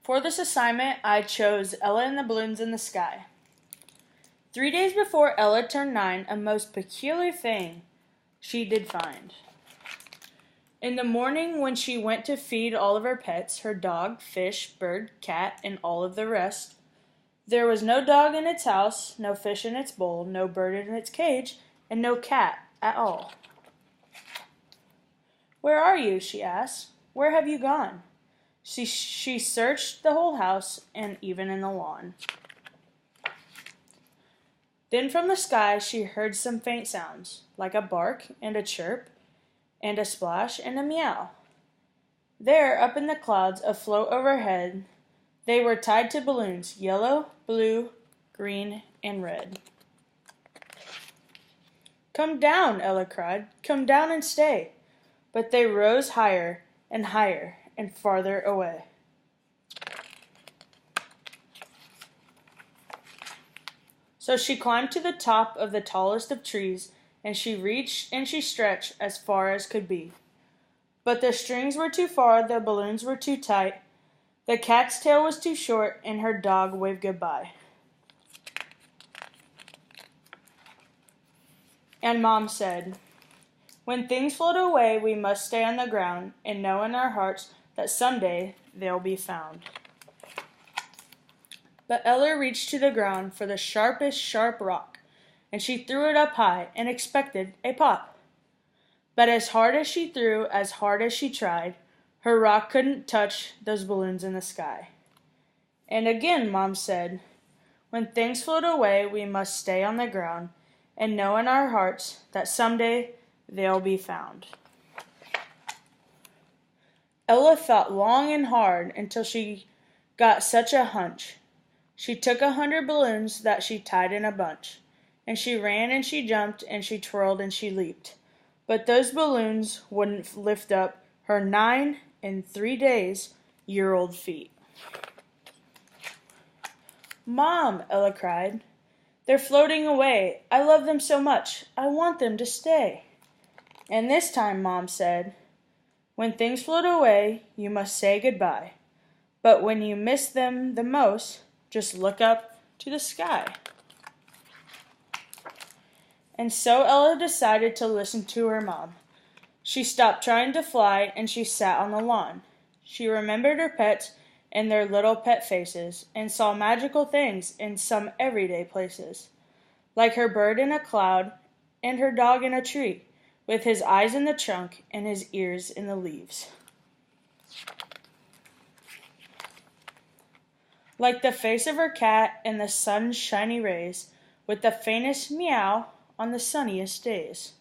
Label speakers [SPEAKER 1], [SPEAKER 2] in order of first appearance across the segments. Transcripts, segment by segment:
[SPEAKER 1] For this assignment, I chose Ella and the Balloons in the Sky. 3 days before Ella turned 9, a most peculiar thing she did find. In the morning, when she went to feed all of her pets, her dog, fish, bird, cat, and all of the rest, there was no dog in its house, no fish in its bowl, no bird in its cage, and no cat at all. "Where are you?" she asked. "Where have you gone?" She searched the whole house and even in the lawn. Then from the sky she heard some faint sounds, like a bark and a chirp and a splash and a meow. There, up in the clouds afloat overhead, they were tied to balloons, yellow, blue, green, and red. "Come down," Ella cried. "Come down and stay." But they rose higher and higher and farther away. So she climbed to the top of the tallest of trees, and she reached and she stretched as far as could be. But the strings were too far, the balloons were too tight, the cat's tail was too short, and her dog waved goodbye. And Mom said, "When things float away, we must stay on the ground and know in our hearts that someday they'll be found." But Ella reached to the ground for the sharpest sharp rock, and she threw it up high and expected a pop. But as hard as she threw, as hard as she tried, her rock couldn't touch those balloons in the sky. And again Mom said, "When things float away, we must stay on the ground and know in our hearts that someday they'll be found." Ella thought long and hard until she got such a hunch. She took 100 balloons that she tied in a bunch, and she ran and she jumped and she twirled and she leaped. But those balloons wouldn't lift up her 9 and 3 days year-old feet. "Mom," Ella cried, "they're floating away. I love them so much. I want them to stay." And this time Mom said, "When things float away, you must say goodbye. But when you miss them the most, just look up to the sky." And so Ella decided to listen to her mom. She stopped trying to fly and she sat on the lawn. She remembered her pets and their little pet faces and saw magical things in some everyday places, like her bird in a cloud and her dog in a tree, with his eyes in the trunk and his ears in the leaves. Like the face of her cat in the sun's shiny rays, with the faintest meow on the sunniest days.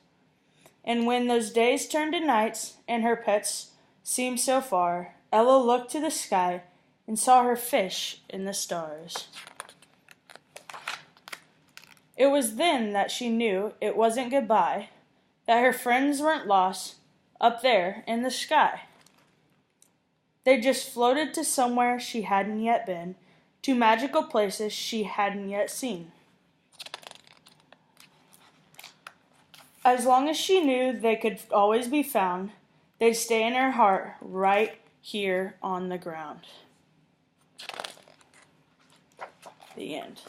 [SPEAKER 1] And when those days turned to nights and her pets seemed so far, Ella looked to the sky and saw her fish in the stars. It was then that she knew it wasn't goodbye, that her friends weren't lost up there in the sky. They just floated to somewhere she hadn't yet been, to magical places she hadn't yet seen. As long as she knew they could always be found, they'd stay in her heart right here on the ground. The end.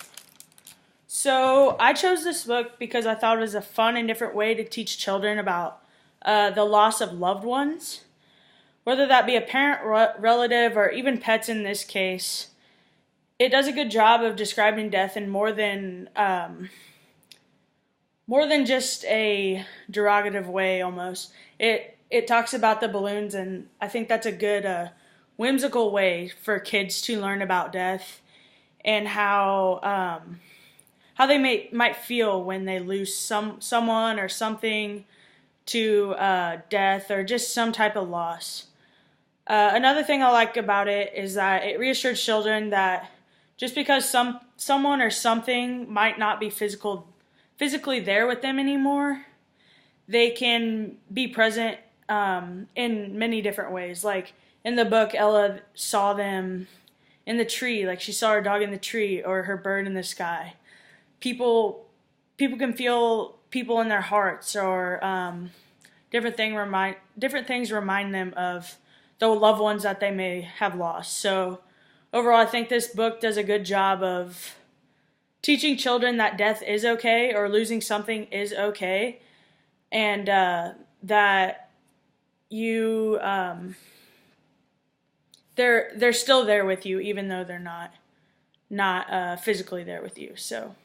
[SPEAKER 1] So I chose this book because I thought it was a fun and different way to teach children about the loss of loved ones, whether that be a parent, relative, or even pets in this case. It does a good job of describing death in more than just a derogative way. Almost, it talks about the balloons, and I think that's a good whimsical way for kids to learn about death and how they might feel when they lose someone or something to death or just some type of loss. Another thing I like about it is that it reassures children that just because someone or something might not be physically there with them anymore, they can be present in many different ways. Like in the book, Ella saw them in the tree, like she saw her dog in the tree or her bird in the sky. People can feel people in their hearts, or different things remind them of the loved ones that they may have lost. So overall, I think this book does a good job of teaching children that death is okay, or losing something is okay, and that you they're still there with you, even though they're not physically there with you. So